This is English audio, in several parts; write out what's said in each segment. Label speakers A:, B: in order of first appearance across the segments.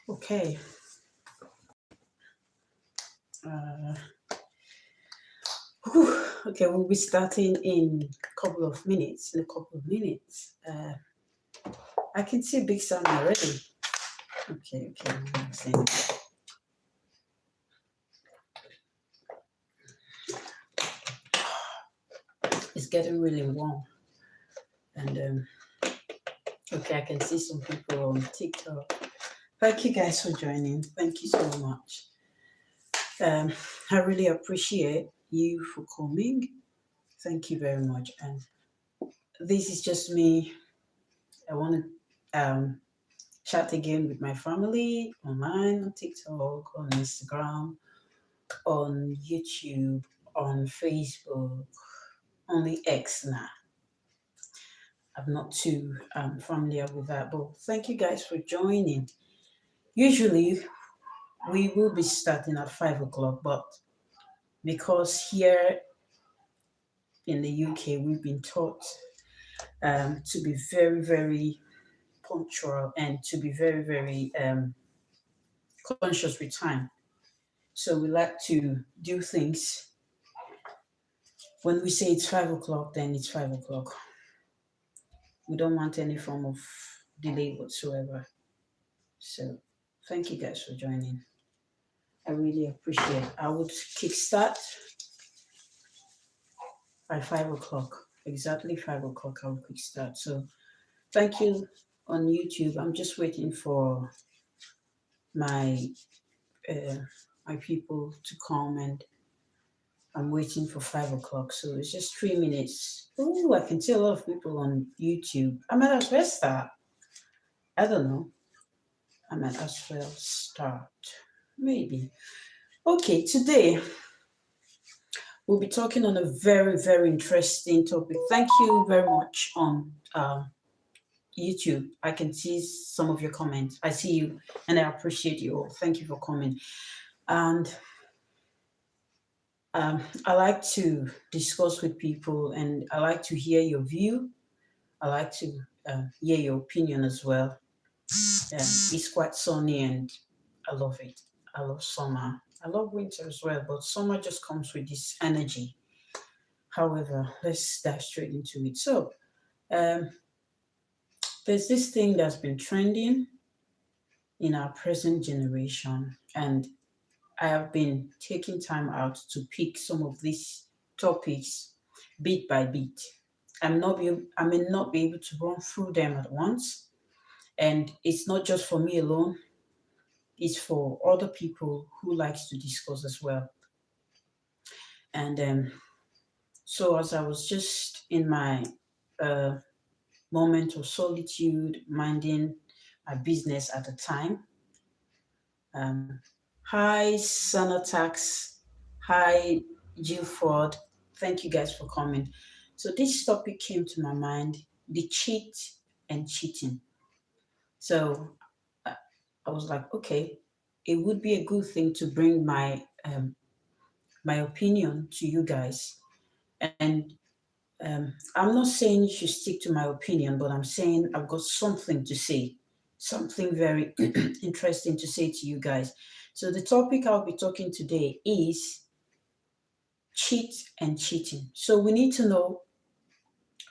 A: Okay. Uh, okay, we'll be starting in a couple of minutes. In a couple of minutes. I can see Big Sun already. Okay. It's getting really warm, and okay, I can see some people on TikTok. Thank you guys for joining. Thank you so much. I really appreciate you for coming. Thank you very much. And this is just me. I want to chat again with my family online, on TikTok, on Instagram, on YouTube, on Facebook, on the X now. I'm not too familiar with that, but thank you guys for joining. Usually we will be starting at 5 o'clock, but because here in the UK we've been taught to be very, very punctual and to be very, very conscious with time. So we like to do things. When we say it's 5 o'clock, then it's 5 o'clock. We don't want any form of delay whatsoever. So thank you guys for joining. I really appreciate it. I would kickstart by 5 o'clock. Exactly 5 o'clock I will kickstart. So thank you on YouTube. I'm just waiting for my my people to come, and I'm waiting for 5 o'clock. So it's just 3 minutes. Oh, I can see a lot of people on YouTube. I might as well start. I don't know. I might as well start. Maybe. Okay, today we'll be talking on a very, very interesting topic. Thank you very much on YouTube. I can see some of your comments. I see you and I appreciate you all. Thank you for coming. And I like to discuss with people, and I like to hear your view. I like to hear your opinion as well. It's quite sunny and I love it. I love summer. I love winter as well, but summer just comes with this energy. However, let's dive straight into it. So, um, there's this thing that's been trending in our present generation, and I have been taking time out to pick some of these topics bit by bit. I may not be able to run through them at once, and it's not just for me alone. It's for other people who likes to discuss as well. And so as I was just in my uh, moment of solitude, minding my business at the time, um, hi Sanatax, hi Jill Ford, thank you guys for coming. So this topic came to my mind: the cheat and cheating. So uh, I was like, okay, it would be a good thing to bring my opinion to you guys. And I'm not saying you should stick to my opinion, but I'm saying I've got something to say, something very interesting to say to you guys. So the topic I'll be talking today is cheat and cheating. So we need to know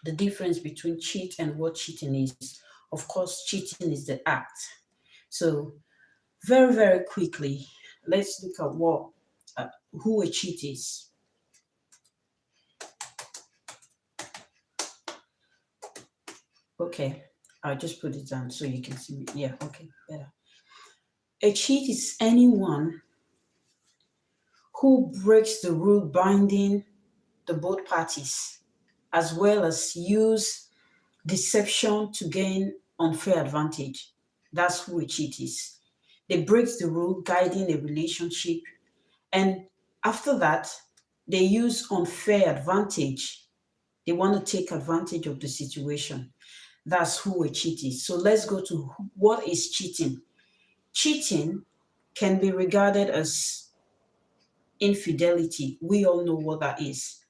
A: the difference between cheat and what cheating is. Of course, cheating is the act. So very, very quickly, let's look at uh, who a cheat is. Okay, I'll just put it down so you can see me. Yeah, okay, better. A cheat is anyone who breaks the rule binding the both parties, as well as use deception to gain unfair advantage. That's who a cheat is. They break the rule guiding a relationship, and after that, they use unfair advantage. They want to take advantage of the situation. That's who a cheat is. So let's go to what is cheating. Cheating can be regarded as infidelity. We all know what that is.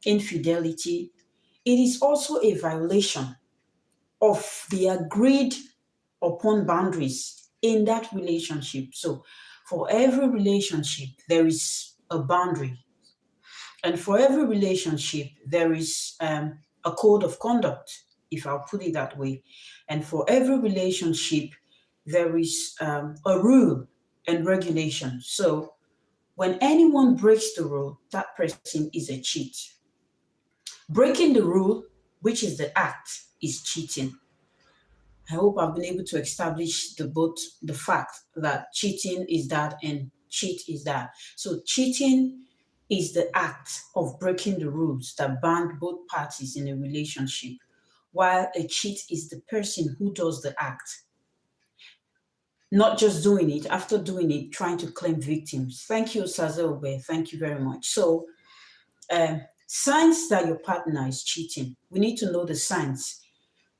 A: Infidelity. It is also a violation of the agreed upon boundaries in that relationship. So for every relationship, there is a boundary. And for every relationship, there is a code of conduct, if I'll put it that way. And for every relationship, there is a rule and regulation. So when anyone breaks the rule, that person is a cheat. Breaking the rule, which is the act, is cheating. I hope I've been able to establish both the fact that cheating is that and cheat is that. So cheating is the act of breaking the rules that bind both parties in a relationship, while a cheat is the person who does the act. Not just doing it, after doing it, trying to claim victims. Thank you, Sazelbe. Thank you very much. So, signs that your partner is cheating. We need to know the signs,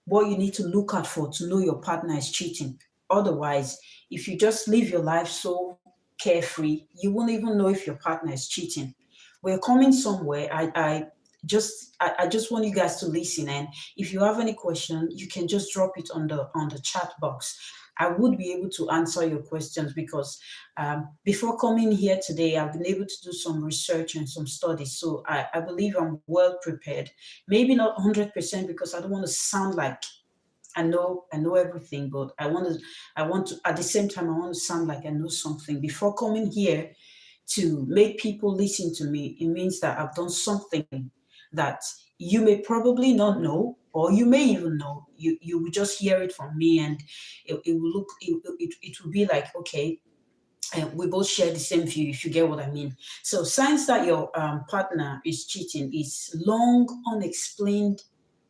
A: what you need to look out for to know your partner is cheating. Otherwise, if you just live your life so carefree, you won't even know if your partner is cheating. We're coming somewhere. I just want you guys to listen, and if you have any question, you can just drop it on the chat box. I would be able to answer your questions because before coming here today, I've been able to do some research and some studies. So I believe I'm well prepared. Maybe not 100% because I don't want to sound like I know everything, but I want to at the same time I want to sound like I know something. Before coming here to make people listen to me, it means that I've done something that you may probably not know, or you may even know. You will just hear it from me, and it will be like, okay, we both share the same view, if you get what I mean. So signs that your partner is cheating is long unexplained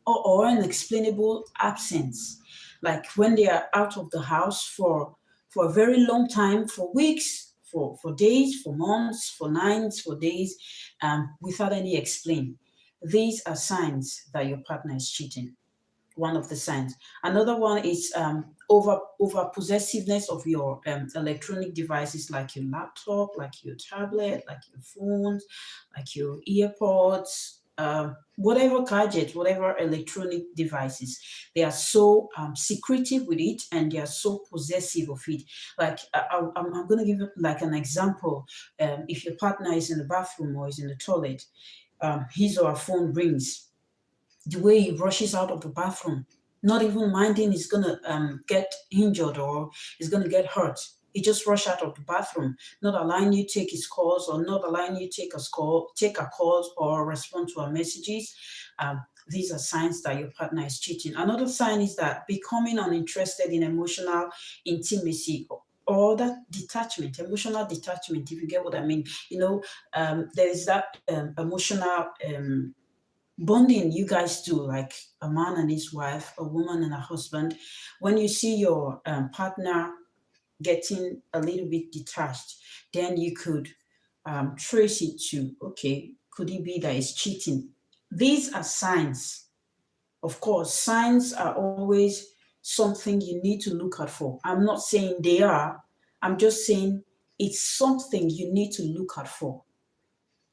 A: or unexplainable absence, like when they are out of the house for a very long time, for weeks, for days, for months, for nights, for days, without any explain. These are signs that your partner is cheating. One of the signs. Another one is over possessiveness of your electronic devices, like your laptop, like your tablet, like your phones, like your earpods, whatever gadget, whatever electronic devices. They are so secretive with it, and they are so possessive of it. Like I'm going to give you like an example. If your partner is in the bathroom or is in the toilet, his or her phone rings. The way he rushes out of the bathroom, not even minding he's gonna get injured or he's gonna get hurt. He just rush out of the bathroom, not allowing you take his calls, or not allowing you take our calls or respond to our messages. These are signs that your partner is cheating. Another sign is that becoming uninterested in emotional intimacy, or that detachment, emotional detachment, if you get what I mean. There is that emotional bonding you guys do, like a man and his wife, a woman and a husband. When you see your partner getting a little bit detached, then you could trace it to, okay, could it be that he's cheating? These are signs. Of course, signs are always something you need to look out for. I'm not saying they are, I'm just saying it's something you need to look out for.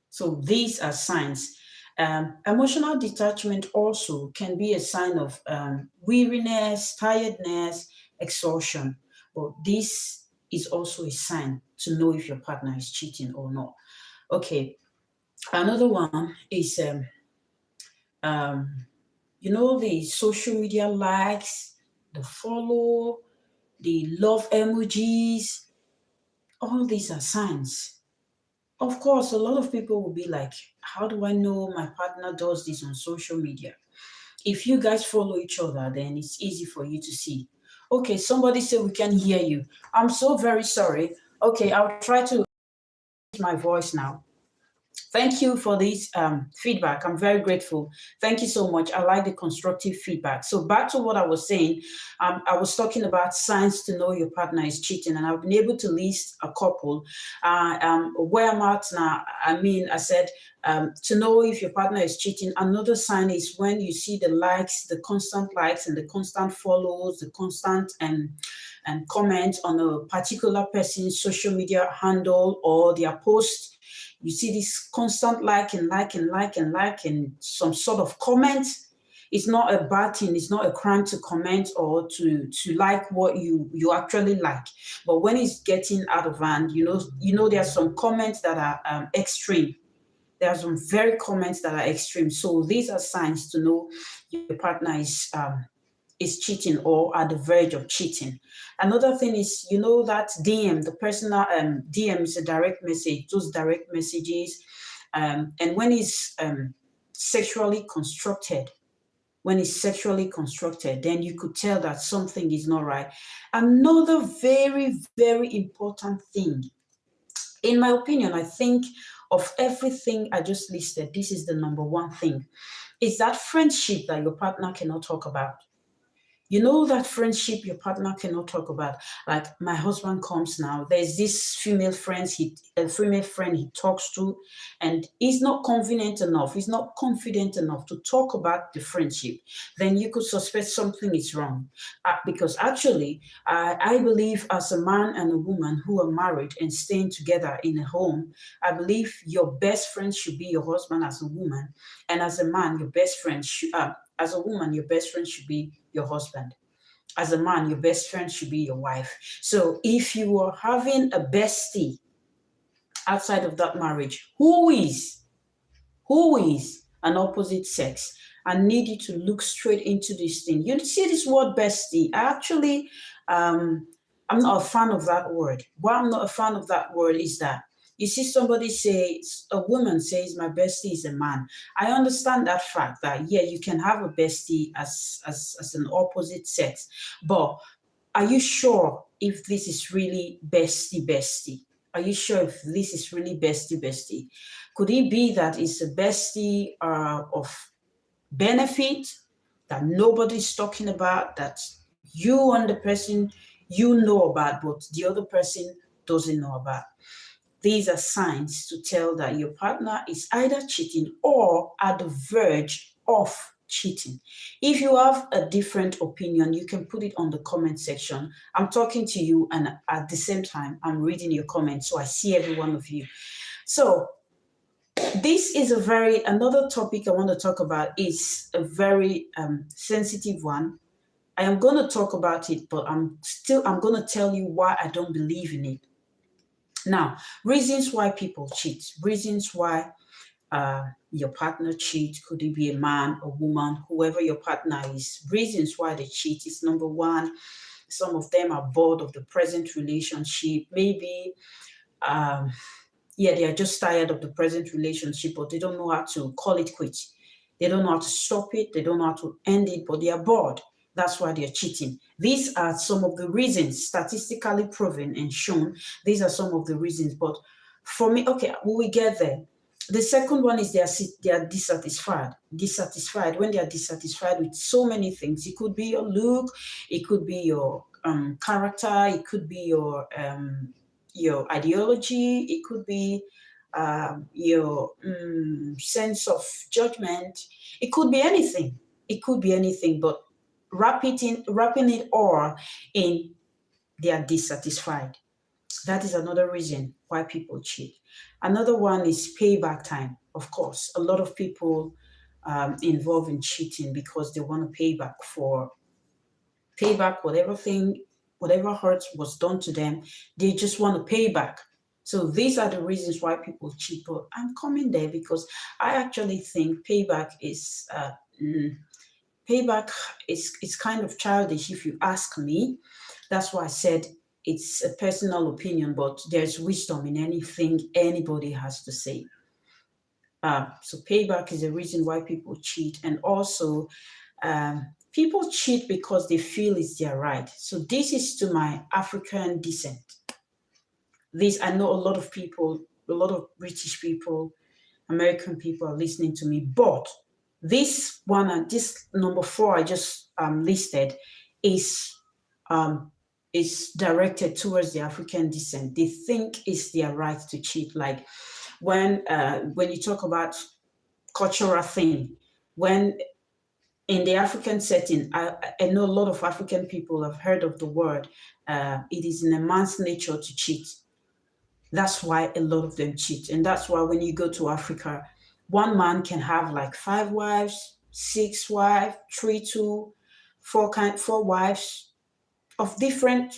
A: So these are signs. Emotional detachment also can be a sign of weariness, tiredness, exhaustion. But this is also a sign to know if your partner is cheating or not. Okay, another one is, the social media likes, the follow, the love emojis. All these are signs. Of course, a lot of people will be like, how do I know my partner does this on social media? If you guys follow each other, then it's easy for you to see. Okay, somebody said we can hear you. I'm so very sorry. Okay, I'll try to use my voice now. Thank you for this feedback. I'm very grateful. Thank you so much. I like the constructive feedback. So back to what I was saying, I was talking about signs to know your partner is cheating, and I've been able to list a couple. Where I'm at now, I said to know if your partner is cheating. Another sign is when you see the likes, the constant likes and the constant follows, the constant and comment on a particular person's social media handle or their post. You see this constant like and some sort of comment. It's not a bad thing. It's not a crime to comment or to like what you actually like. But when it's getting out of hand, there are some comments that are extreme. There are some very comments that are extreme. So these are signs to know your partner is cheating or at the verge of cheating. Another thing is, that DM, the personal DM is a direct message, those direct messages. And when it's sexually constructed, then you could tell that something is not right. Another very, very important thing, in my opinion, I think of everything I just listed, this is the number one thing, is that friendship that your partner cannot talk about. That friendship your partner cannot talk about. Like, my husband comes now, there's this female friend he talks to, and he's not confident enough to talk about the friendship. Then you could suspect something is wrong. Because actually, I believe, as a man and a woman who are married and staying together in a home, I believe your best friend should be your husband as a woman, and as a man, as a woman, your best friend should be your husband. As a man, your best friend should be your wife. So if you are having a bestie outside of that marriage who is an opposite sex, I need you to look straight into this thing. You see this word bestie. I'm not a fan of that word. Why I'm not a fan of that word is that you see a woman says, my bestie is a man. I understand that fact that, yeah, you can have a bestie as an opposite sex, but are you sure if this is really bestie? Are you sure if this is really bestie? Could it be that it's a bestie of benefit that nobody's talking about, that you and the person know about, but the other person doesn't know about? These are signs to tell that your partner is either cheating or at the verge of cheating. If you have a different opinion, you can put it on the comment section. I'm talking to you, and at the same time, I'm reading your comments, so I see every one of you. So this is another topic I want to talk about. Is a very sensitive one. I am going to talk about it, but I'm going to tell you why I don't believe in it. Now, reasons why people cheat, reasons why your partner cheats. Could it be a man, a woman, whoever your partner is? Reasons why they cheat is, number one, some of them are bored of the present relationship. Maybe, they are just tired of the present relationship, but they don't know how to call it quits. They don't know how to stop it. They don't know how to end it, but they are bored. That's why they're cheating. These are some of the reasons, statistically proven and shown. These are some of the reasons. But for me, okay, when we get there, the second one is they are dissatisfied. When they are dissatisfied with so many things. It could be your look, it could be your character, it could be your ideology, it could be your sense of judgment. It could be anything. But wrapping it all in they are dissatisfied. That is another reason why people cheat. Another one is payback time. Of course, a lot of people involved in cheating because they want to pay back whatever hurt was done to them. They just want to pay back. So these are the reasons why people cheat. But I'm coming there because I actually think payback is kind of childish, if you ask me. That's why I said it's a personal opinion, but there's wisdom in anything anybody has to say. So payback is a reason why people cheat. And also, people cheat because they feel it's their right. So this is to my African descent. I know a lot of people, a lot of British people, American people are listening to me, but this one and this number 4 I just listed is directed towards the African descent. They think it's their right to cheat. Like when you talk about cultural thing, when in the African setting, I know a lot of African people have heard of the word. It is in a man's nature to cheat. That's why a lot of them cheat. And that's why when you go to Africa, one man can have like 5 wives, 6 wives, 3, 2, 4 wives of different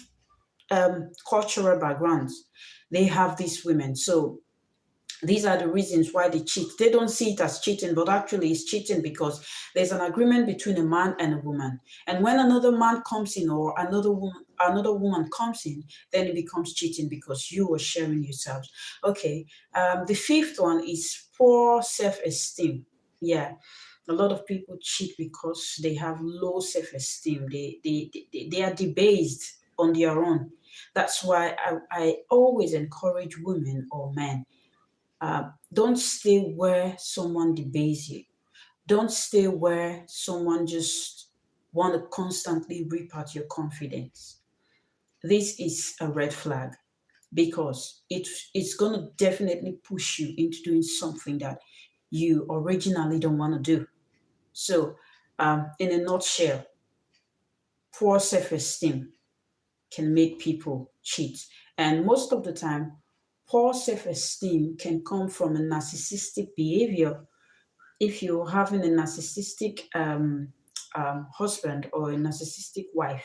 A: cultural backgrounds. They have these women. So these are the reasons why they cheat. They don't see it as cheating, but actually it's cheating because there's an agreement between a man and a woman. And when another man comes in or another woman comes in, then it becomes cheating because you are sharing yourselves. Okay. The fifth one is poor self-esteem. Yeah. A lot of people cheat because they have low self-esteem. They are debased on their own. That's why I always encourage women or men, don't stay where someone debases you. Don't stay where someone just want to constantly rip out your confidence. This is a red flag because it's going to definitely push you into doing something that you originally don't want to do. So, in a nutshell, poor self-esteem can make people cheat. And most of the time, poor self-esteem can come from a narcissistic behavior. If you're having a narcissistic husband or a narcissistic wife,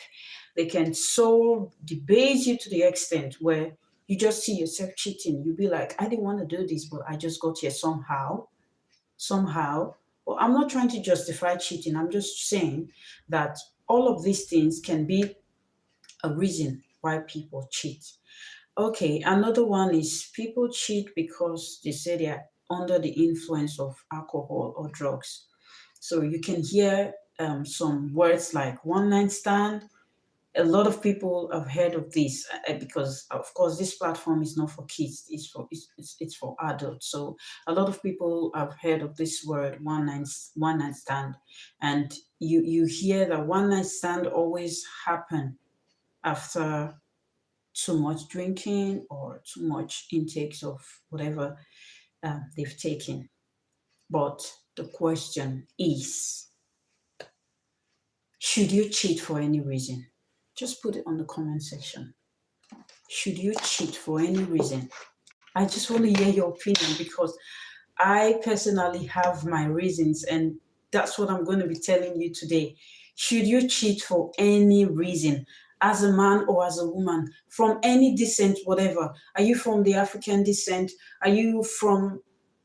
A: they can so debase you to the extent where you just see yourself cheating. You'll be like, I didn't want to do this, but I just got here somehow. Well, I'm not trying to justify cheating. I'm just saying that all of these things can be a reason why people cheat. Okay, another one is people cheat because they say they are under the influence of alcohol or drugs. So you can hear some words like one night stand. A lot of people have heard of this because, of course, this platform is not for kids; it's for adults. So a lot of people have heard of this word one night stand, and you hear that one night stand always happen after too much drinking or too much intakes of whatever they've taken. But the question is, should you cheat for any reason? Just put it on the comment section. Should you cheat for any reason? I just want to hear your opinion because I personally have my reasons, and that's what I'm going to be telling you today. Should you cheat for any reason? As a man or as a woman, from any descent, whatever. Are you from the African descent? Are you from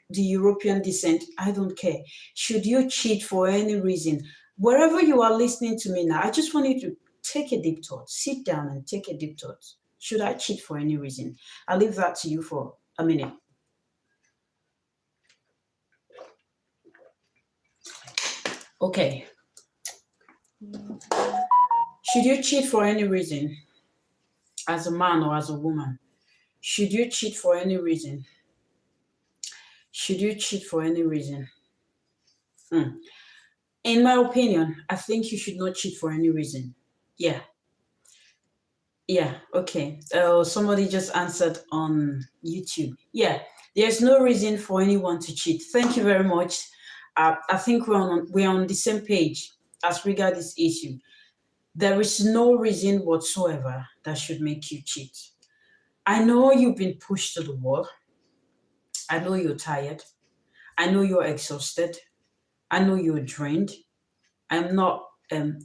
A: the European descent? I don't care. Should you cheat for any reason? Wherever you are listening to me now, I just want you to take a deep thought. Sit down and take a deep thought. Should I cheat for any reason? I'll leave that to you for a minute. Okay. Should you cheat for any reason? As a man or as a woman? Should you cheat for any reason? Should you cheat for any reason? In my opinion, I think you should not cheat for any reason. Yeah. Yeah, okay. Somebody just answered on YouTube. Yeah, there's no reason for anyone to cheat. Thank you very much. I think we're on the same page as regard this issue. There is no reason whatsoever that should make you cheat. I know you've been pushed to the wall. I know you're tired. I know you're exhausted. I know you're drained. I'm not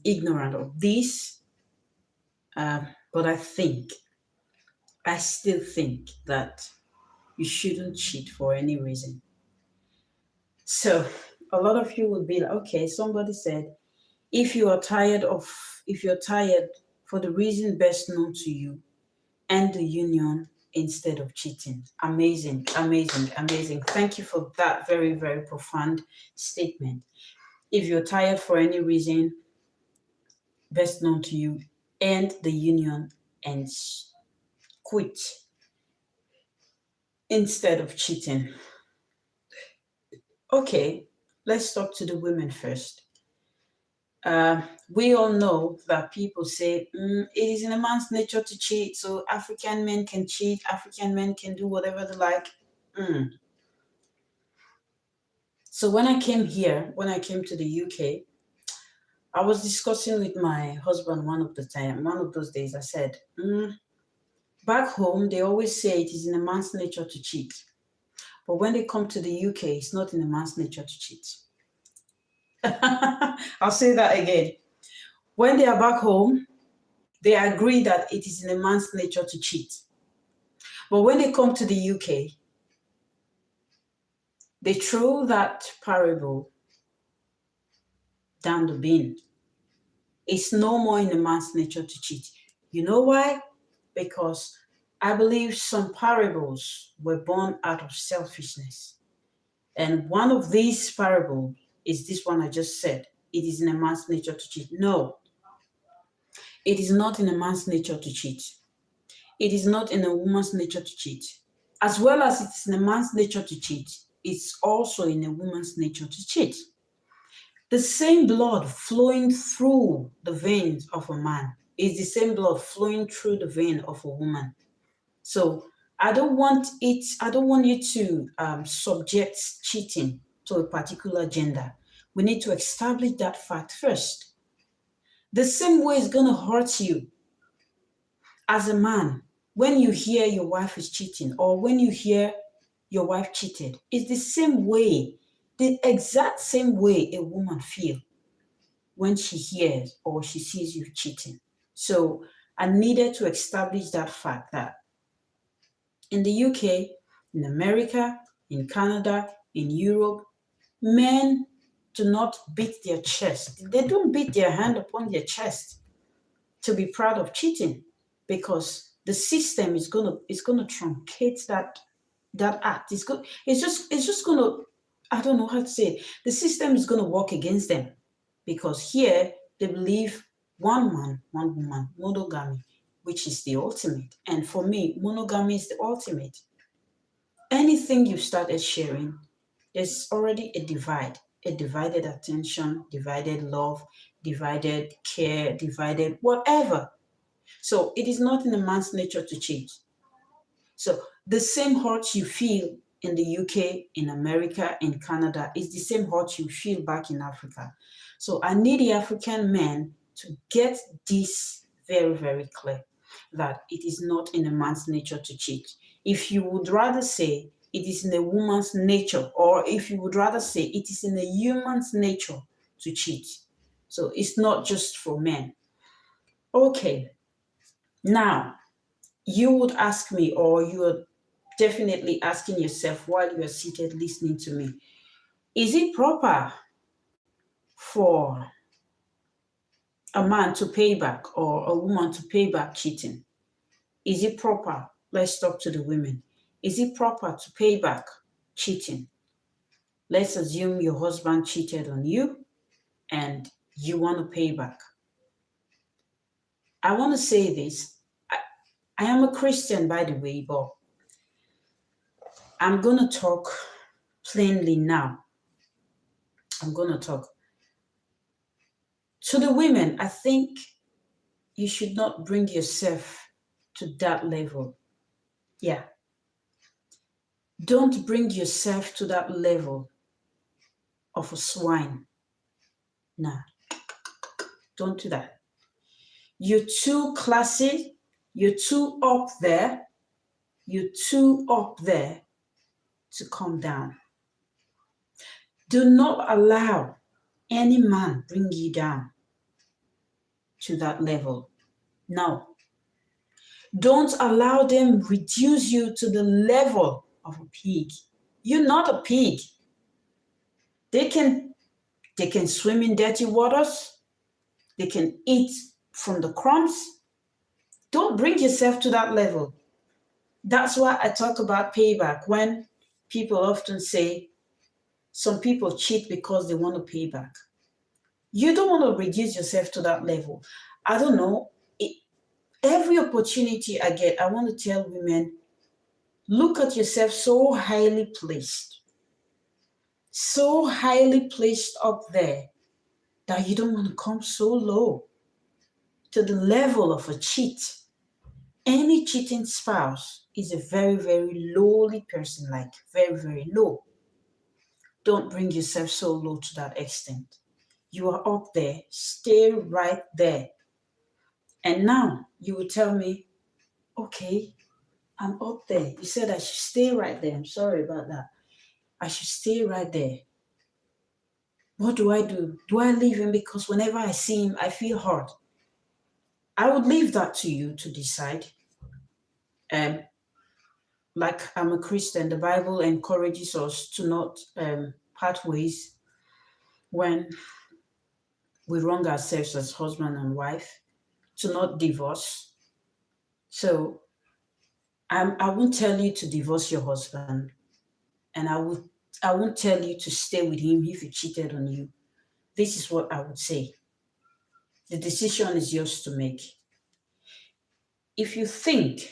A: ignorant of this, but I still think that you shouldn't cheat for any reason. So a lot of you will be like, okay, somebody said, if you're tired for the reason best known to you, end the union instead of cheating. Amazing, amazing, amazing. Thank you for that very, very profound statement. If you're tired for any reason best known to you, end the union and quit instead of cheating. Okay, let's talk to the women first. We all know that people say it is in a man's nature to cheat, so African men can cheat, African men can do whatever they like. So when I came to the UK, I was discussing with my husband one of those days. I said, back home, they always say it is in a man's nature to cheat. But when they come to the UK, it's not in a man's nature to cheat. I'll say that again. When they are back home, they agree that it is in a man's nature to cheat. But when they come to the UK, they throw that parable down the bin. It's no more in a man's nature to cheat. You know why? Because I believe some parables were born out of selfishness. And one of these parables is this one I just said. It is in a man's nature to cheat. No, it is not in a man's nature to cheat. It is not in a woman's nature to cheat. As well as it is in a man's nature to cheat, it's also in a woman's nature to cheat. The same blood flowing through the veins of a man is the same blood flowing through the vein of a woman. So I don't want you to subject cheating to a particular gender. We need to establish that fact first. The same way it's going to hurt you as a man when you hear your wife is cheating, or when you hear your wife cheated. It's the same way, the exact same way a woman feels when she hears or she sees you cheating. So I needed to establish that fact that in the UK, in America, in Canada, in Europe, men do not beat their chest. They don't beat their hand upon their chest to be proud of cheating, because the system is gonna truncate that act. It's just gonna, I don't know how to say it. The system is gonna work against them, because here they believe one man, one woman, monogamy, which is the ultimate. And for me, monogamy is the ultimate. Anything you've started sharing, there's already a divide, a divided attention, divided love, divided care, divided whatever. So it is not in a man's nature to cheat. So the same hurt you feel in the UK, in America, in Canada is the same hurt you feel back in Africa. So I need the African men to get this very, very clear, that it is not in a man's nature to cheat. If you would rather say it is in a woman's nature, or if you would rather say it is in a human's nature to cheat. So it's not just for men. Okay, now you would ask me, or you're definitely asking yourself while you're seated listening to me, is it proper for a man to pay back or a woman to pay back cheating? Is it proper? Let's talk to the women. Is it proper to pay back cheating? Let's assume your husband cheated on you and you want to pay back. I want to say this. I am a Christian, by the way, but I'm going to talk plainly now. I'm going to talk. To the women, I think you should not bring yourself to that level. Yeah. Don't bring yourself to that level of a swine. Nah, don't do that. You're too classy. You're too up there. You're too up there to come down. Do not allow any man bring you down to that level. No. Don't allow them reduce you to the level of a pig. You're not a pig. They can swim in dirty waters. They can eat from the crumbs. Don't bring yourself to that level. That's why I talk about payback, when people often say some people cheat because they want to pay back. You don't want to reduce yourself to that level. I don't know. Every opportunity I get, I want to tell women, look at yourself so highly placed up there, that you don't want to come so low to the level of a cheat. Any cheating spouse is a very, very lowly person, like very, very low. Don't bring yourself so low to that extent. You are up there, stay right there. And now you will tell me, okay, I'm up there. You said I should stay right there. I'm sorry about that. I should stay right there. What do I do? Do I leave him? Because whenever I see him, I feel hurt. I would leave that to you to decide. Like I'm a Christian, the Bible encourages us to not part ways when we wrong ourselves as husband and wife, to not divorce. So I won't tell you to divorce your husband, and I won't tell you to stay with him if he cheated on you. This is what I would say. The decision is yours to make. If you think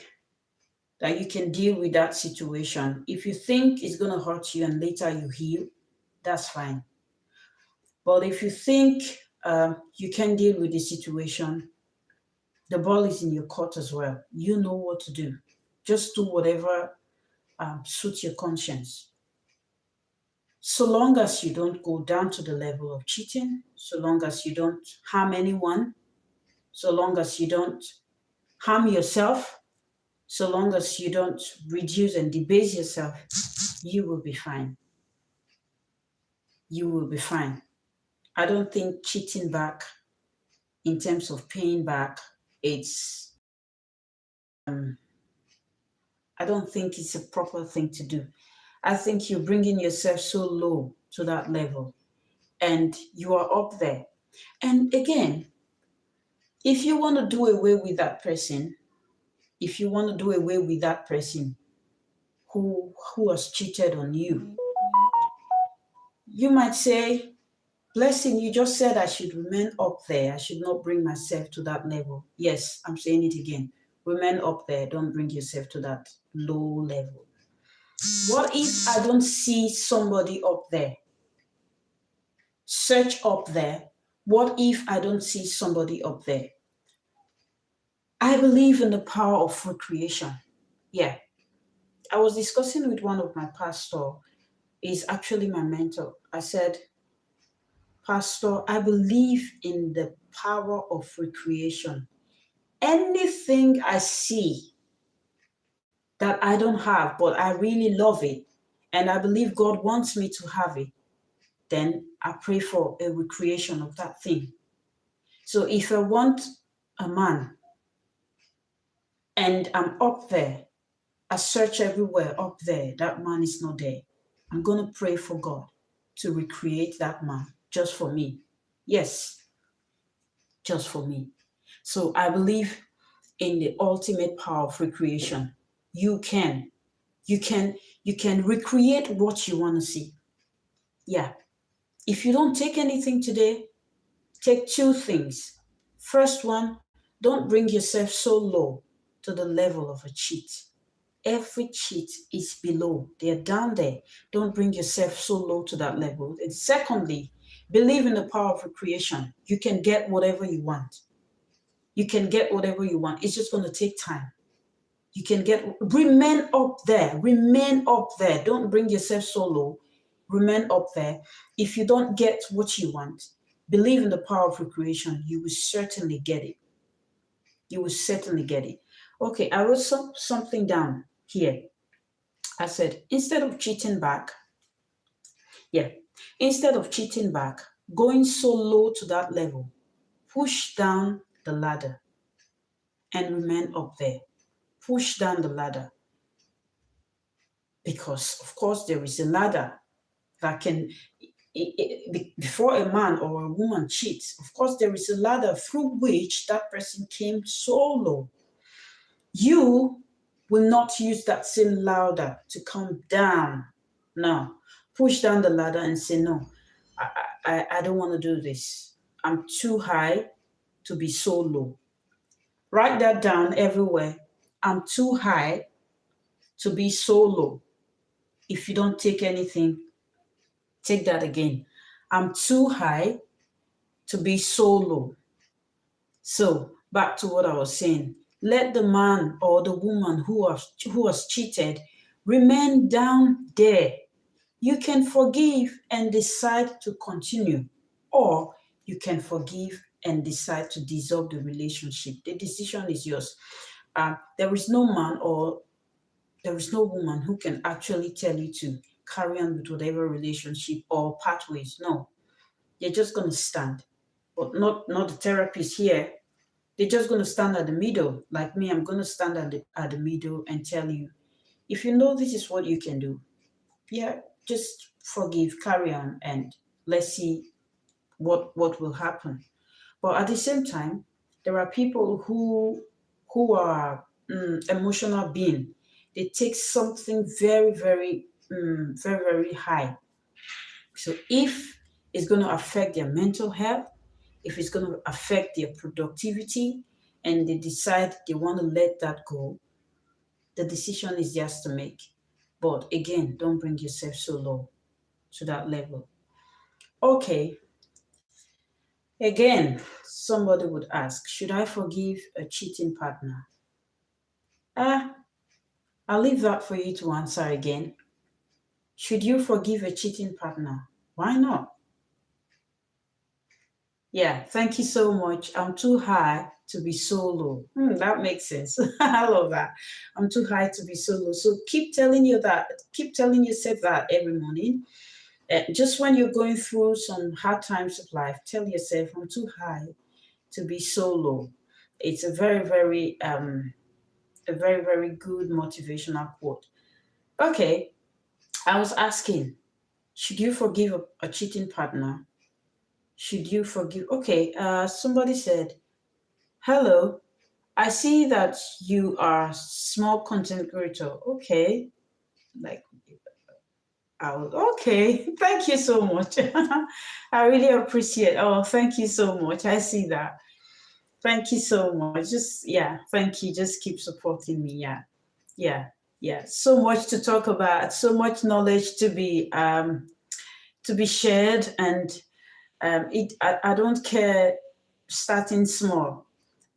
A: that you can deal with that situation, if you think it's going to hurt you and later you heal, that's fine. But if you think you can deal with the situation, the ball is in your court as well. You know what to do. Just do whatever suits your conscience. So long as you don't go down to the level of cheating, so long as you don't harm anyone, so long as you don't harm yourself, so long as you don't reduce and debase yourself, you will be fine. You will be fine. I don't think cheating back in terms of paying back, I don't think it's a proper thing to do. I think you're bringing yourself so low to that level and you are up there. And again, if you want to do away with that person, if you want to do away with that person who has cheated on you, you might say, Blessing, you just said I should remain up there. I should not bring myself to that level. Yes, I'm saying it again. Remain up there. Don't bring yourself to that low level. What if I don't see somebody up there? Search up there. What if I don't see somebody up there? I believe in the power of recreation. Yeah. I was discussing with one of my pastors. He's actually my mentor. I said, Pastor, I believe in the power of recreation. Anything I see that I don't have, but I really love it, and I believe God wants me to have it, then I pray for a recreation of that thing. So if I want a man and I'm up there, I search everywhere up there, that man is not there, I'm going to pray for God to recreate that man just for me. Yes, just for me. So I believe in the ultimate power of recreation. You can recreate what you want to see. Yeah. If you don't take anything today, take two things. First one, don't bring yourself so low to the level of a cheat. Every cheat is below. They're down there. Don't bring yourself so low to that level. And secondly, believe in the power of recreation. You can get whatever you want. You can get whatever you want. It's just going to take time. You can remain up there. Remain up there. Don't bring yourself so low. Remain up there. If you don't get what you want, believe in the power of recreation. You will certainly get it. You will certainly get it. Okay, I wrote something down here. I said, instead of cheating back, going so low to that level, push down the ladder and remain up there. Push down the ladder. Because, of course, there is a ladder that can, before a man or a woman cheats, of course, there is a ladder through which that person came so low. You will not use that same ladder to come down. No. Push down the ladder and say, no, I don't want to do this. I'm too high to be so low. Write that down everywhere. I'm too high to be so low. If you don't take anything, take that again. I'm too high to be so low. So back to what I was saying. Let the man or the woman who has cheated remain down there. You can forgive and decide to continue, or you can forgive and decide to dissolve the relationship. The decision is yours. There is no man or there is no woman who can actually tell you to carry on with whatever relationship or pathways. No. They're just going to stand. But not the therapist here. They're just going to stand at the middle. Like me, I'm going to stand at the middle and tell you, if you know this is what you can do, yeah, just forgive, carry on, and let's see what will happen. But at the same time, there are people who are emotional being. They take something very, very, very, very high. So if it's going to affect their mental health, if it's going to affect their productivity, and they decide they want to let that go, the decision is theirs to make. But again, don't bring yourself so low to that level. Okay. Again, somebody would ask, should I forgive a cheating partner? Ah, I'll leave that for you to answer again. Should you forgive a cheating partner? Why not? Yeah, thank you so much. I'm too high to be so low. That makes sense. I love that. I'm too high to be so low. So keep telling yourself that every morning. Just when you're going through some hard times of life, tell yourself, I'm too high to be so low. It's a very, very good motivational quote. Okay, I was asking, should you forgive a cheating partner? Should you forgive? Okay, somebody said, hello, I see that you are small content creator. Okay, like, okay, thank you so much. I really appreciate. Oh, thank you so much. I see that. Thank you so much. Just yeah, thank you. Just keep supporting me. Yeah, yeah, yeah. So much to talk about. So much knowledge to be shared, and I don't care starting small.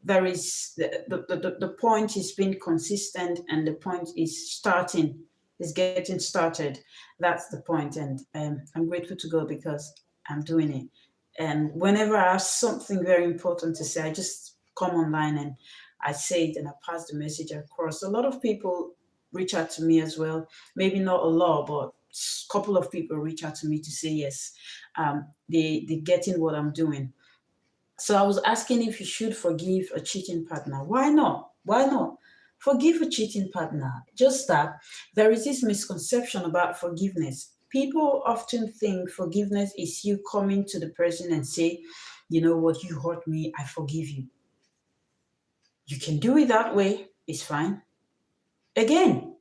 A: There is the point is being consistent, and the point is getting started. That's the point, and I'm grateful to God because I'm doing it. And whenever I have something very important to say, I just come online and I say it and I pass the message across. A lot of people reach out to me as well. Maybe not a lot, but a couple of people reach out to me to say yes, they getting what I'm doing. So I was asking if you should forgive a cheating partner. Why not? Why not? Forgive a cheating partner. Just that there is this misconception about forgiveness. People often think forgiveness is you coming to the person and say, you know what, you hurt me, I forgive you. You can do it that way, it's fine. Again,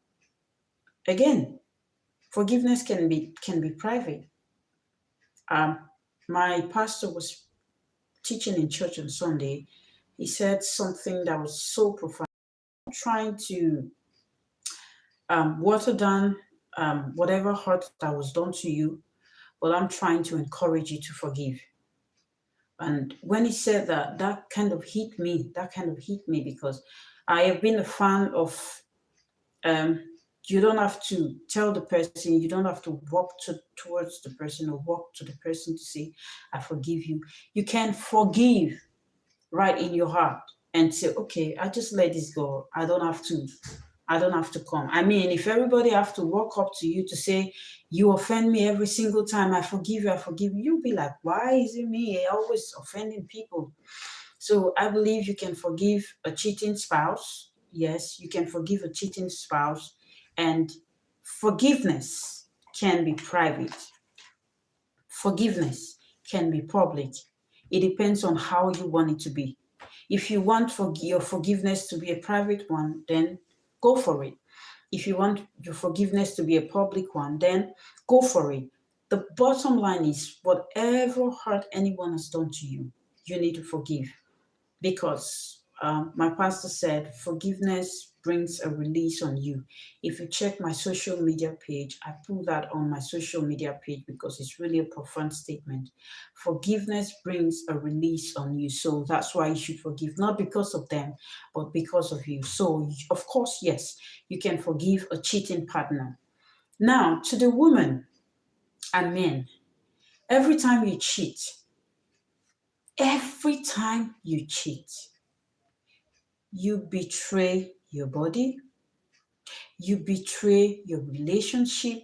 A: forgiveness can be private. My pastor was teaching in church on Sunday. He said something that was so profound. Trying to water down whatever hurt that was done to you, but I'm trying to encourage you to forgive. And when he said that, that kind of hit me. That kind of hit me because I have been a fan of you don't have to tell the person, you don't have to walk towards the person or walk to the person to say, I forgive you. You can forgive right in your heart and say, okay, I just let this go. I don't have to come. I mean, if everybody have to walk up to you to say, you offend me every single time, I forgive you, you'll be like, why is it me always offending people? So I believe you can forgive a cheating spouse. Yes, you can forgive a cheating spouse, and forgiveness can be private. Forgiveness can be public. It depends on how you want it to be. If you want your forgiveness to be a private one, then go for it. If you want your forgiveness to be a public one, then go for it. The bottom line is whatever hurt anyone has done to you, you need to forgive. Because my pastor said forgiveness brings a release on you. If you check my social media page, I put that on my social media page because it's really a profound statement. Forgiveness brings a release on you. So that's why you should forgive, not because of them, but because of you. So, of course, yes, you can forgive a cheating partner. Now, to the woman and men, every time you cheat, you betray your body, you betray your relationship,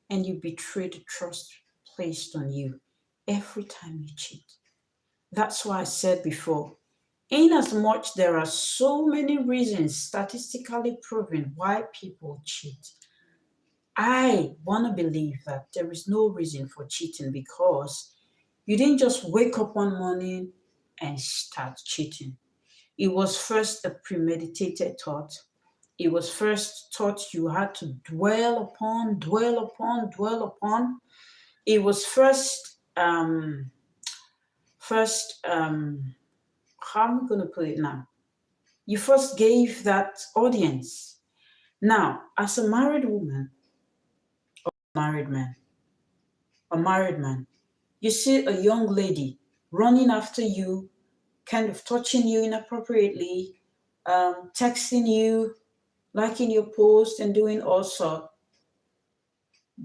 A: and you betray the trust placed on you. every time you cheat. That's why I said before, in as much there are so many reasons statistically proven why people cheat, I want to believe that there is no reason for cheating because you didn't just wake up one morning and start cheating. It was first a premeditated thought. It was first thought you had to dwell upon, dwell upon, dwell upon. It was how am I going to put it now? You first gave that audience. Now, as a married woman, or married man, you see a young lady running after you, kind of touching you inappropriately, texting you, liking your post and doing all sorts,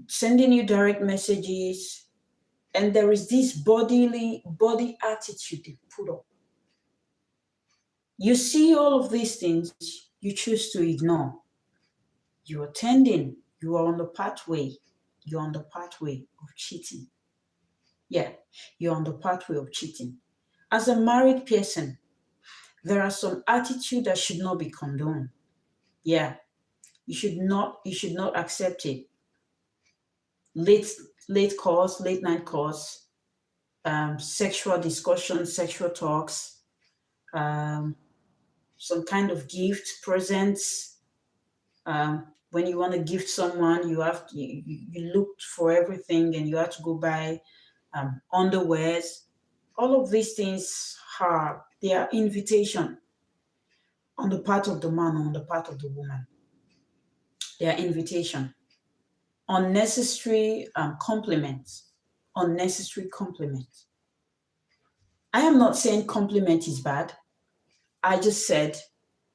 A: sending you direct messages, and there is this body attitude they put up. You see all of these things, you choose to ignore. You're attending, you are on the pathway. You're on the pathway of cheating. Yeah, you're on the pathway of cheating. As a married person, there are some attitude that should not be condoned. Yeah, you should not accept it. Late calls, late night calls, sexual discussions, sexual talks, some kind of gift, presents. When you want to gift someone, you looked for everything and you have to go buy underwears. All of these things they are invitation on the part of the man or on the part of the woman. They are invitation. Unnecessary compliments. Unnecessary compliments. I am not saying compliment is bad. I just said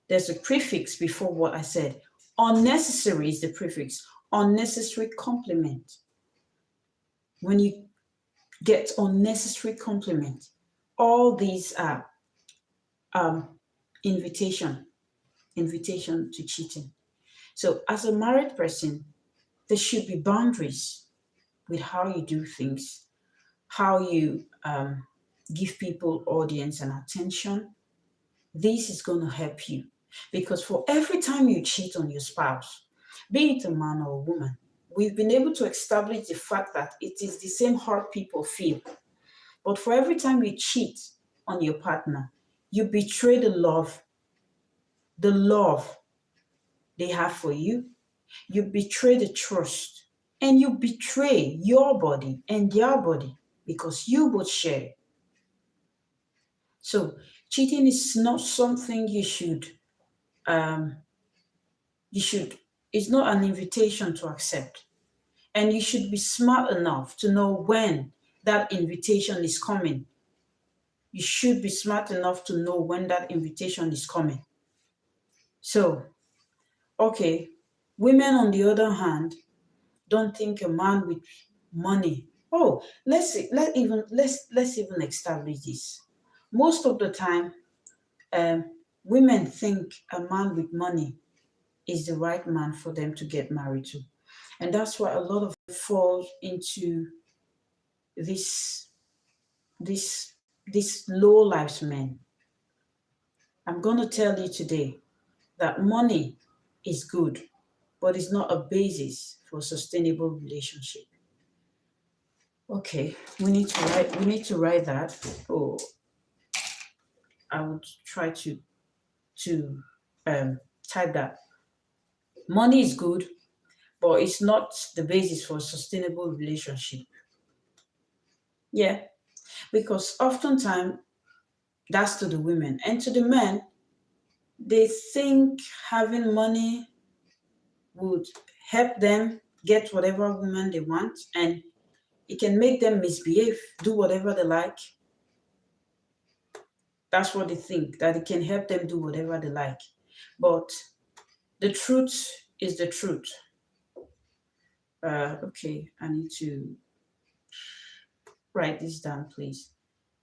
A: there's a prefix before what I said. Unnecessary is the prefix. Unnecessary compliment. When you get unnecessary compliment, all these are invitation to cheating. So as a married person, there should be boundaries with how you do things, how you give people audience and attention. This is going to help you because for every time you cheat on your spouse, be it a man or a woman, we've been able to establish the fact that it is the same hurt people feel. But for every time you cheat on your partner, you betray the love they have for you. You betray the trust, and you betray your body and their body because you both share. So cheating is not something it's not an invitation to accept. And you should be smart enough to know when that invitation is coming. You should be smart enough to know when that invitation is coming. So, okay, women on the other hand, don't think a man with money. Oh, let's even establish this. Most of the time, women think a man with money is the right man for them to get married to. And that's why a lot of them fall into this low lives men. I'm going to tell you today that money is good, but it's not a basis for a sustainable relationship. Okay, we need to write that. Oh, I would try to type that. Money is good, but it's not the basis for a sustainable relationship. Yeah, because oftentimes that's to the women. And to the men, they think having money would help them get whatever woman they want, and it can make them misbehave, do whatever they like. That's what they think, that it can help them do whatever they like. But the truth is the truth. Okay, I need to write this down, please,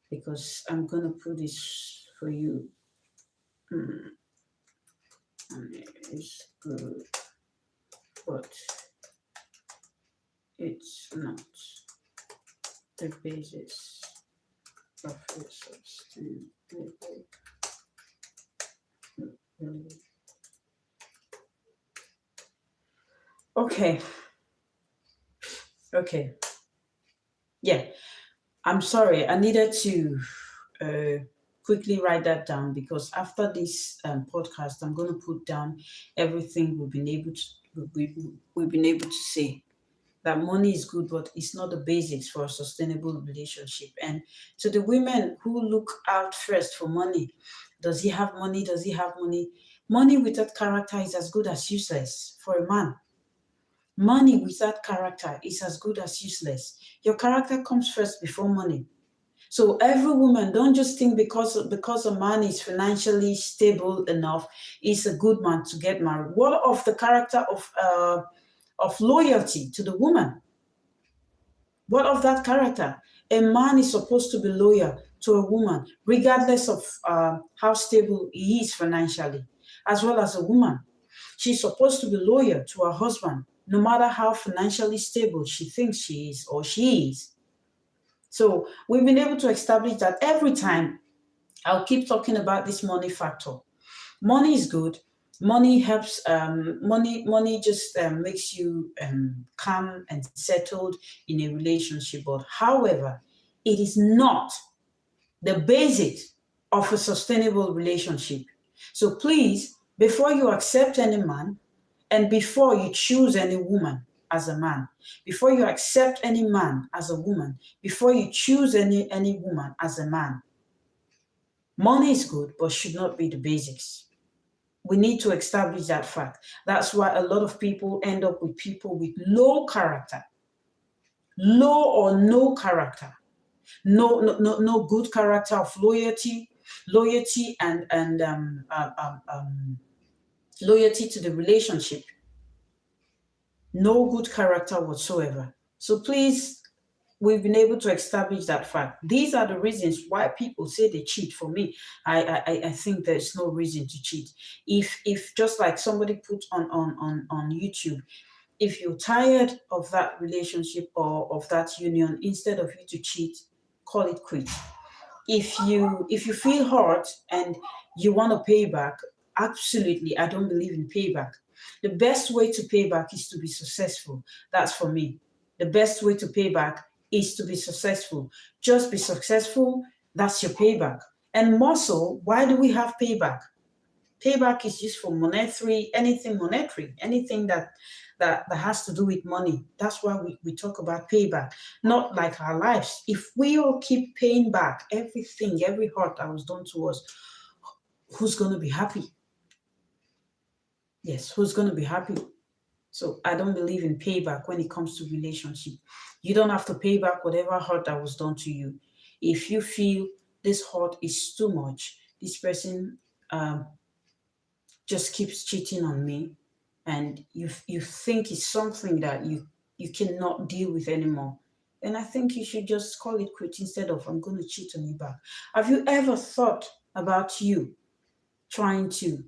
A: because I'm going to put this for you. It's good, but it's not the basis of a sustainable relationship. Okay. Okay. Yeah. I'm sorry. I needed to quickly write that down because after this podcast, I'm going to put down everything we've been able to say. That money is good, but it's not the basics for a sustainable relationship. And to the women who look out first for money, does he have money? Does he have money? Money without character is as good as useless for a man. Money without character is as good as useless. Your character comes first before money. So every woman, don't just think because a man is financially stable enough, he's a good man to get married. What of the character of loyalty to the woman? What of that character? A man is supposed to be loyal to a woman, regardless of how stable he is financially, as well as a woman. She's supposed to be loyal to her husband, no matter how financially stable she thinks she is or she is. So we've been able to establish that every time. I'll keep talking about this money factor. Money is good. Money helps. Money just makes you calm and settled in a relationship. But however, it is not the basic of a sustainable relationship. So please, before you accept any man, and before you choose any woman as a man, before you accept any man as a woman, before you choose any woman as a man, money is good, but should not be the basics. We need to establish that fact. That's why a lot of people end up with people with low character, low or no character, no good character of loyalty and loyalty to the relationship. No good character whatsoever. So please, we've been able to establish that fact. These are the reasons why people say they cheat. For me, I think there's no reason to cheat. If just like somebody put on YouTube, if you're tired of that relationship or of that union, instead of you to cheat, call it quit. If you feel hurt and you want to pay back, absolutely, I don't believe in payback. The best way to pay back is to be successful. That's for me. The best way to pay back is to be successful. Just be successful. That's your payback. And more so, why do we have payback? Payback is used for monetary, anything monetary, anything that has to do with money. That's why we talk about payback, not like our lives. If we all keep paying back everything, every hurt that was done to us, who's going to be happy? Yes, who's going to be happy? So I don't believe in payback when it comes to relationship. You don't have to pay back whatever hurt that was done to you. If you feel this hurt is too much, this person just keeps cheating on me, and you think it's something that you cannot deal with anymore, then I think you should just call it quit instead of I'm going to cheat on you back. Have you ever thought about you trying to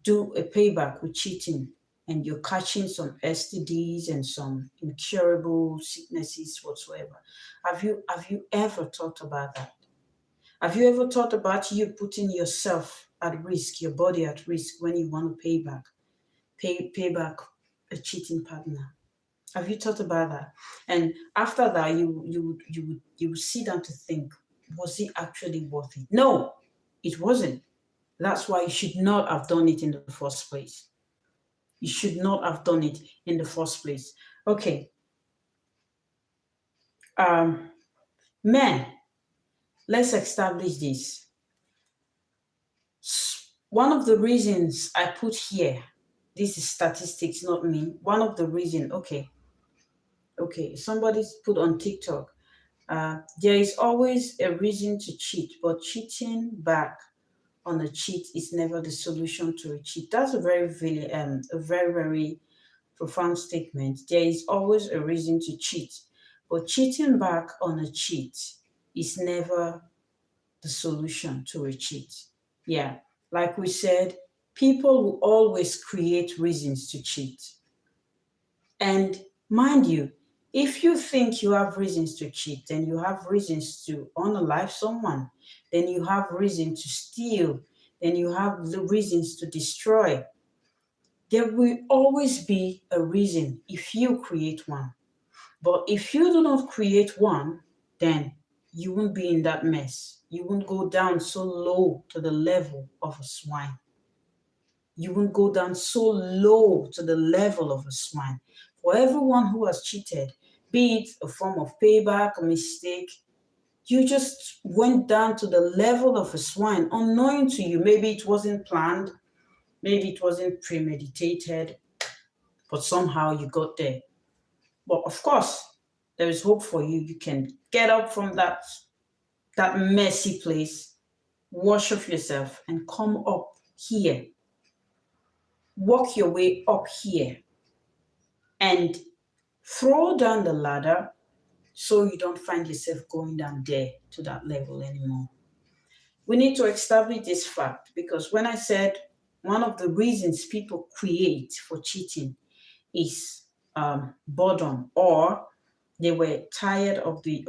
A: do a payback with cheating and you're catching some STDs and some incurable sicknesses whatsoever? Have you ever thought about that? Have you ever thought about you putting yourself at risk, your body at risk when you want to pay back a cheating partner? Have you thought about that? And after that, you would sit down to think, was it actually worth it? No, it wasn't. That's why you should not have done it in the first place. You should not have done it in the first place. Okay. Men, let's establish this. One of the reasons I put here, this is statistics, not me. One of the reasons, okay, somebody's put on TikTok, there is always a reason to cheat, but cheating back on a cheat is never the solution to a cheat. That's a very, very profound statement. There is always a reason to cheat, but cheating back on a cheat is never the solution to a cheat. Yeah, like we said, people will always create reasons to cheat. And mind you, If you think you have reasons to cheat, then you have reasons to unalive someone, then you have reason to steal, then you have the reasons to destroy. There will always be a reason if you create one. But if you do not create one, then you won't be in that mess. You won't go down so low to the level of a swine. You won't go down so low to the level of a swine. For everyone who has cheated, be it a form of payback, a mistake, you just went down to the level of a swine, unknowing to you. Maybe it wasn't planned, maybe it wasn't premeditated, but somehow you got there. But of course, there is hope for you. You can get up from that messy place, wash off yourself, and come up here. Walk your way up here and throw down the ladder so you don't find yourself going down there to that level anymore. We need to establish this fact, because when I said one of the reasons people create for cheating is boredom, or they were tired of the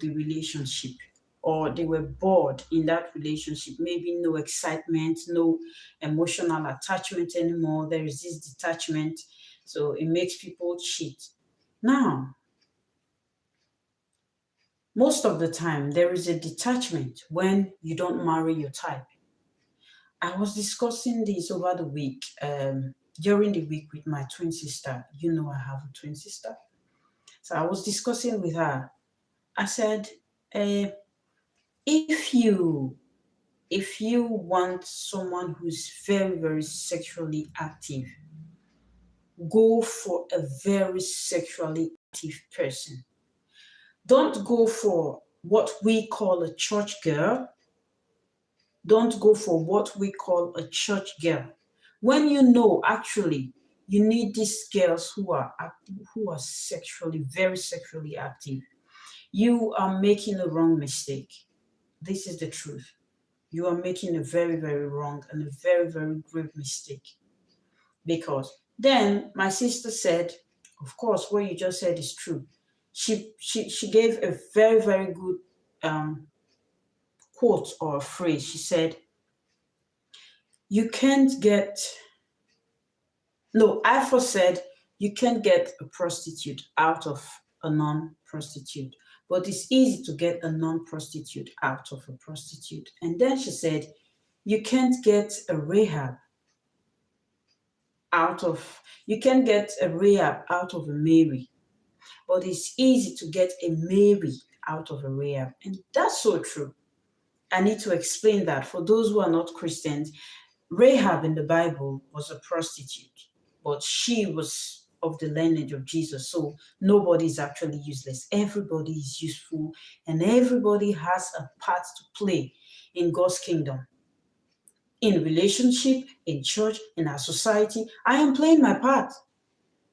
A: relationship, or they were bored in that relationship. Maybe no excitement, no emotional attachment anymore. There is this detachment, so it makes people cheat. Now, most of the time, there is a detachment when you don't marry your type. I was discussing this over the week, during the week with my twin sister. You know, I have a twin sister. So I was discussing with her. I said, if you want someone who's very, very sexually active, go for a very sexually active person. Don't go for what we call a church girl. Don't go for what we call a church girl. When you know, actually, you need these girls who are sexually, very sexually active, you are making a wrong mistake. This is the truth. You are making a very, very wrong and a very, very grave mistake. Because then my sister said, of course, what you just said is true. She gave a very, very good quote or a phrase. She said, I first said, you can't get a prostitute out of a non-prostitute, but it's easy to get a non-prostitute out of a prostitute. And then she said, you can't get a Rahab out of a Mary, but it's easy to get a Mary out of a Rahab. And that's so true. I need to explain that for those who are not Christians. Rahab in the Bible was a prostitute, but she was of the lineage of Jesus. So nobody is actually useless. Everybody is useful, and everybody has a part to play in God's kingdom. In relationship, in church, in our society, I am playing my part.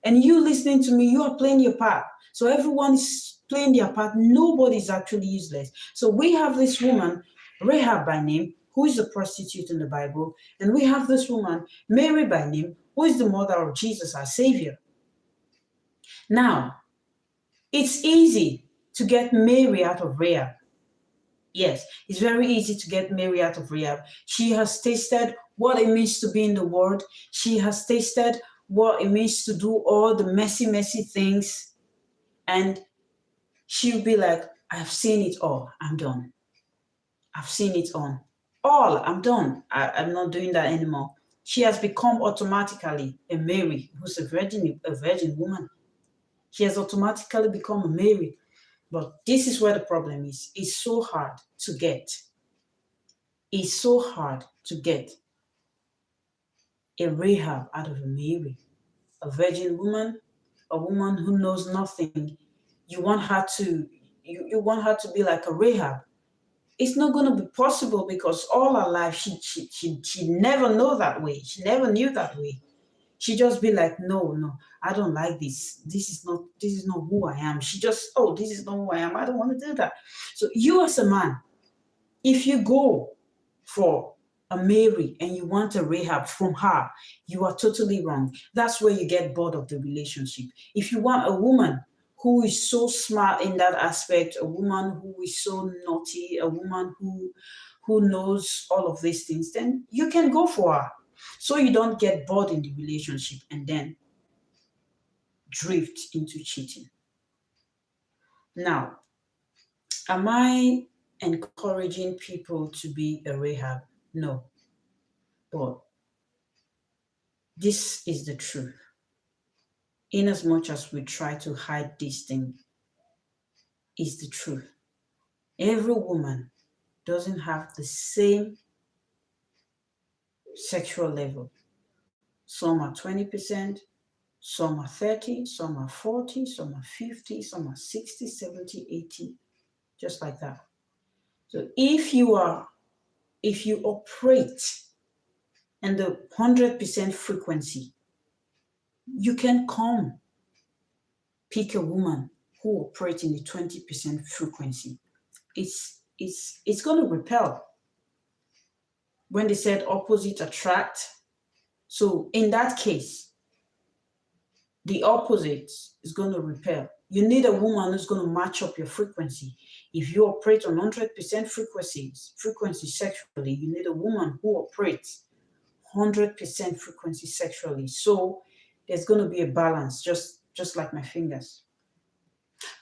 A: And you listening to me, you are playing your part. So everyone is playing their part. Nobody is actually useless. So we have this woman, Rahab by name, who is a prostitute in the Bible. And we have this woman, Mary by name, who is the mother of Jesus, our Savior. Now, it's easy to get Mary out of Rahab. Yes, it's very easy to get Mary out of Rahab. She has tasted what it means to be in the world. She has tasted what it means to do all the messy, messy things. And she'll be like, I've seen it all. I'm done. I've seen it all. I'm done. I'm not doing that anymore. She has become automatically a Mary, who's a virgin woman. She has automatically become a Mary. But this is where the problem is. It's so hard to get. It's so hard to get a Rahab out of a Mary. A virgin woman, a woman who knows nothing. You want her to be like a Rahab. It's not going to be possible, because all her life she never know that way. She never knew that way. She just be like, no, I don't like this. This is not who I am. She just, this is not who I am. I don't want to do that. So you as a man, if you go for a Mary and you want a Rahab from her, you are totally wrong. That's where you get bored of the relationship. If you want a woman who is so smart in that aspect, a woman who is so naughty, a woman who knows all of these things, then you can go for her. So you don't get bored in the relationship and then drift into cheating. Now, am I encouraging people to be a Rahab? No. But this is the truth. In as much as we try to hide this thing, is the truth. Every woman doesn't have the same sexual level. Some are 20%, some are 30, some are 40, some are 50, some are 60, 70, 80, just like that. So if you operate in the 100% frequency, you can come pick a woman who operates in the 20% frequency. It's going to repel. When they said opposite attract, so in that case, the opposite is going to repel. You need a woman who's going to match up your frequency. If you operate on 100% frequency sexually, you need a woman who operates 100% frequency sexually. So there's going to be a balance, just like my fingers.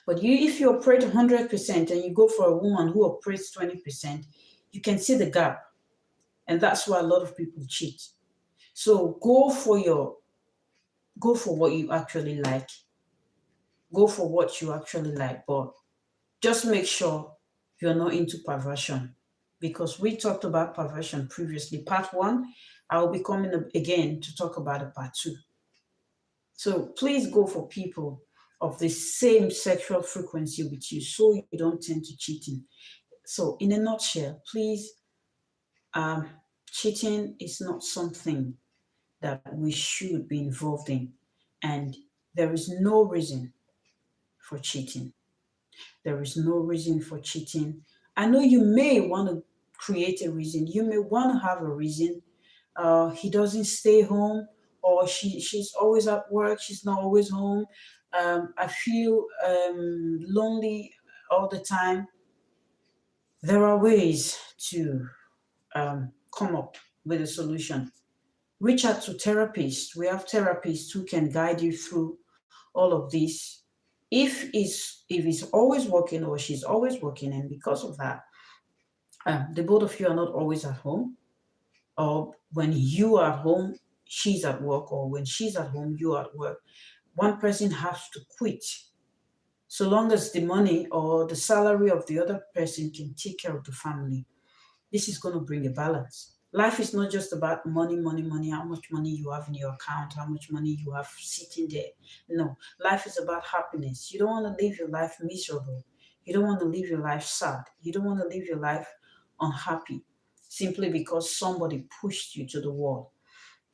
A: But if you operate 100% and you go for a woman who operates 20%, you can see the gap. And that's why a lot of people cheat. So go for what you actually like. Go for what you actually like, but just make sure you're not into perversion, because we talked about perversion previously. Part 1, I will be coming again to talk about a part 2. So please go for people of the same sexual frequency with you so you don't tend to cheating. So in a nutshell, please, cheating is not something that we should be involved in, and there is no reason for cheating. There is no reason for cheating. I know you may want to create a reason. You may want to have a reason. He doesn't stay home, or she's always at work. She's not always home. I feel lonely all the time. There are ways to come up with a solution. Reach out to therapists. We have therapists who can guide you through all of this. If it's always working or she's always working, and because of that, the both of you are not always at home, or when you are at home, she's at work, or when she's at home, you're at work, one person has to quit. So long as the money or the salary of the other person can take care of the family, this is going to bring a balance. Life is not just about money, how much money you have in your account, how much money you have sitting there. No, life is about happiness. You don't want to live your life miserable. You don't want to live your life sad. You don't want to live your life unhappy simply because somebody pushed you to the wall.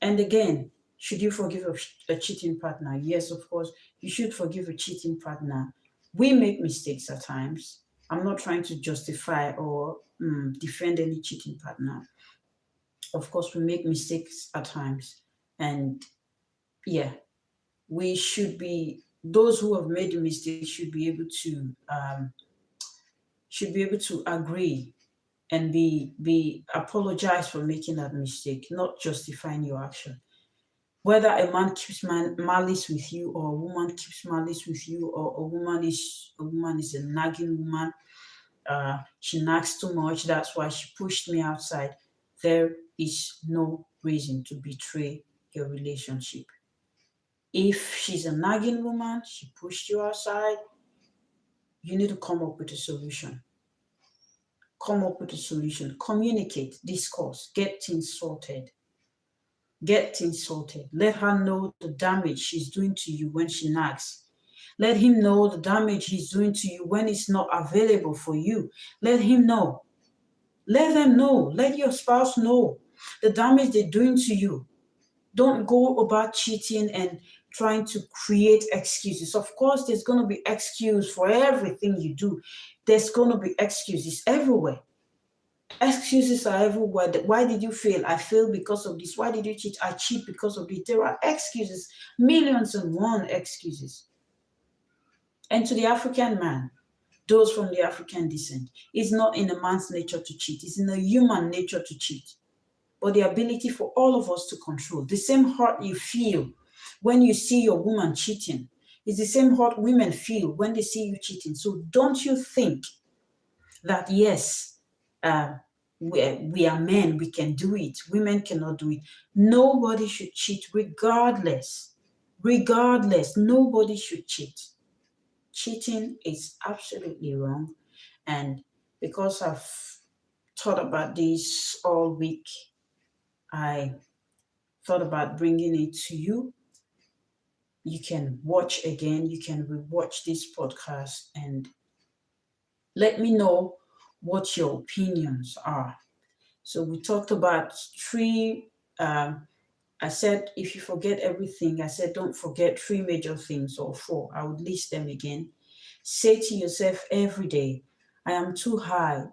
A: And again, should you forgive a cheating partner? Yes, of course, you should forgive a cheating partner. We make mistakes at times. I'm not trying to justify or defend any cheating partner. Of course, we make mistakes at times. And yeah, we should be, those who have made the mistake should be able to agree and be apologize for making that mistake, not justifying your action. Whether a man keeps malice with you, or a woman keeps malice with you, or a woman is a nagging woman, she nags too much, that's why she pushed me outside. There is no reason to betray your relationship. If she's a nagging woman, she pushed you outside, you need to come up with a solution. Come up with a solution. Communicate, discuss, get things sorted. Get things sorted. Let her know the damage she's doing to you when she nags. Let him know the damage he's doing to you when it's not available for you. Let him know. Let them know. Let your spouse know the damage they're doing to you. Don't go about cheating and trying to create excuses. Of course, there's going to be excuse for everything you do. There's going to be excuses everywhere. Excuses are everywhere. Why did you fail? I failed because of this. Why did you cheat? I cheat because of this. There are excuses, millions and one excuses. And to the African man, those from the African descent, it's not in a man's nature to cheat, it's in a human nature to cheat. But the ability for all of us to control. The same hurt you feel when you see your woman cheating is the same hurt women feel when they see you cheating. So don't you think that, yes, we are men, we can do it. Women cannot do it. Nobody should cheat regardless. Regardless, nobody should cheat. Cheating is absolutely wrong. And because I've thought about this all week, I thought about bringing it to you. You can watch again, you can rewatch this podcast and let me know what your opinions are. So we talked about three, I said, if you forget everything, I said, don't forget three major things, or four. I would list them again. Say to yourself every day, I am too high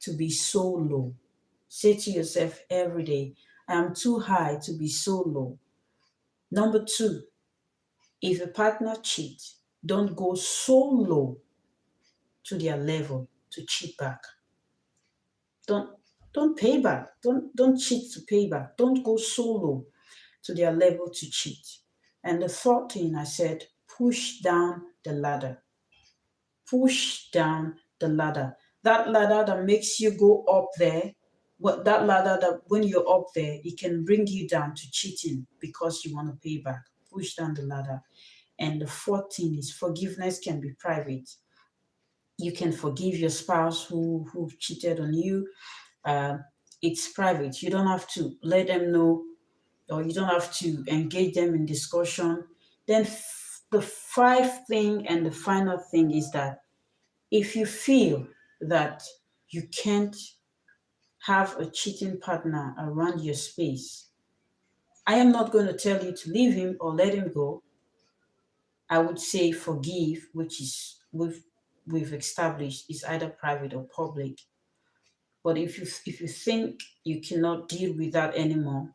A: to be so low. Say to yourself every day, I am too high to be so low. Number two, if a partner cheats, don't go so low to their level to cheat back. Don't pay back. Don't cheat to pay back. Don't go so low to their level to cheat. And the third thing I said, push down the ladder. Push down the ladder. That ladder that makes you go up there, that ladder that when you're up there, it can bring you down to cheating because you want to pay back. Push down the ladder. And the fourth thing is forgiveness can be private. You can forgive your spouse who cheated on you. It's private. You don't have to let them know, or you don't have to engage them in discussion. Then the fifth thing and the final thing is that if you feel that you can't have a cheating partner around your space, I am not going to tell you to leave him or let him go. I would say forgive, which is we've established is either private or public. But if you think you cannot deal with that anymore,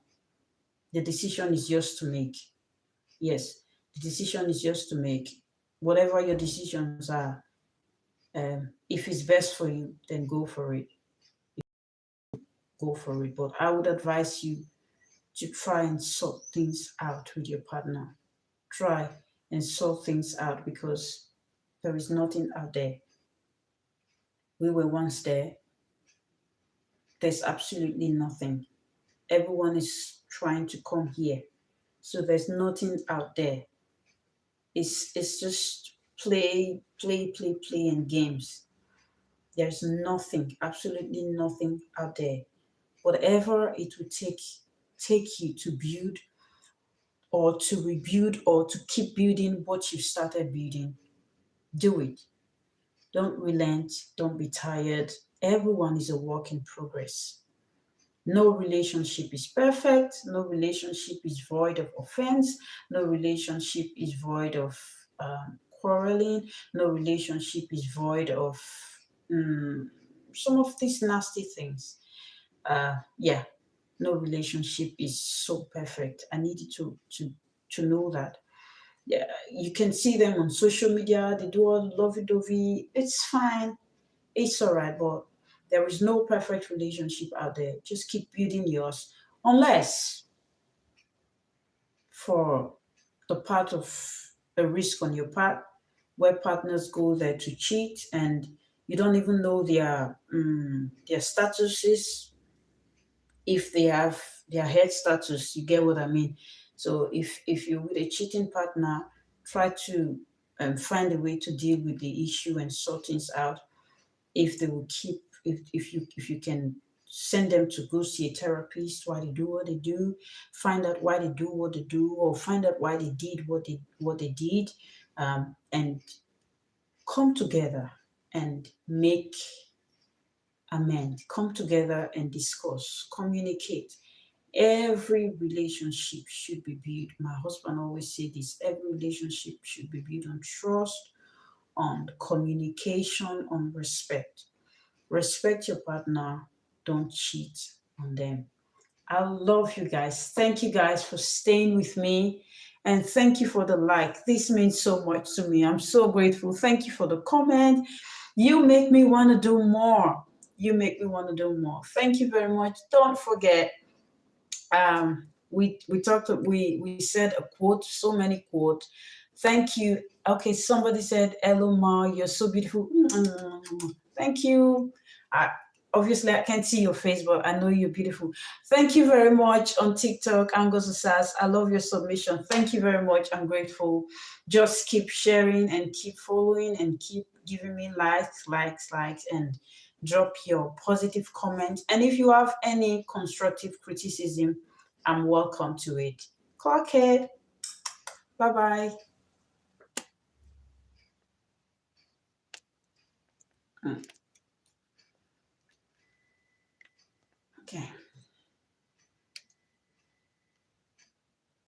A: the decision is yours to make. Yes, the decision is yours to make. Whatever your decisions are, if it's best for you, then go for it. Go for it. But I would advise you to try and sort things out with your partner. Try and sort things out because there is nothing out there. We were once there. There's absolutely nothing. Everyone is trying to come here. So there's nothing out there. It's just play and games. There's nothing, absolutely nothing out there. Whatever it will take you to build or to rebuild or to keep building what you started building, do it. Don't relent, don't be tired. Everyone is a work in progress. No relationship is perfect. No relationship is void of offense. No relationship is void of quarreling. No relationship is void of some of these nasty things. Yeah, no relationship is so perfect. I need you to know that. Yeah, you can see them on social media. They do all lovey-dovey. It's fine. It's all right, but there is no perfect relationship out there. Just keep building yours, unless for the part of a risk on your part, where partners go there to cheat and you don't even know their statuses, if they have their head status. You get what I mean? So if you're with a cheating partner, try to find a way to deal with the issue and sort things out. If they will keep, if you can send them to go see a therapist, why they do what they do, find out why they do what they do, or find out why they did what they did, and come together and make amends. Come together and discuss, communicate. Every relationship should be built. My husband always say this: every relationship should be built on trust, on communication, on respect. Respect your partner, don't cheat on them. I love you guys. Thank you guys for staying with me. And thank you for the like. This means so much to me. I'm so grateful. Thank you for the comment. You make me want to do more. You make me want to do more. Thank you very much. Don't forget, we talked, we said a quote, so many quotes. Thank you. Okay, somebody said, hello Ma, you're so beautiful. Thank you. I, obviously I can't see your face, but I know you're beautiful. Thank you very much on TikTok, Angos Asas. I love your submission. Thank you very much. I'm grateful. Just keep sharing and keep following and keep giving me likes, and drop your positive comments. And if you have any constructive criticism, I'm welcome to it. Clock it. Bye bye. Okay.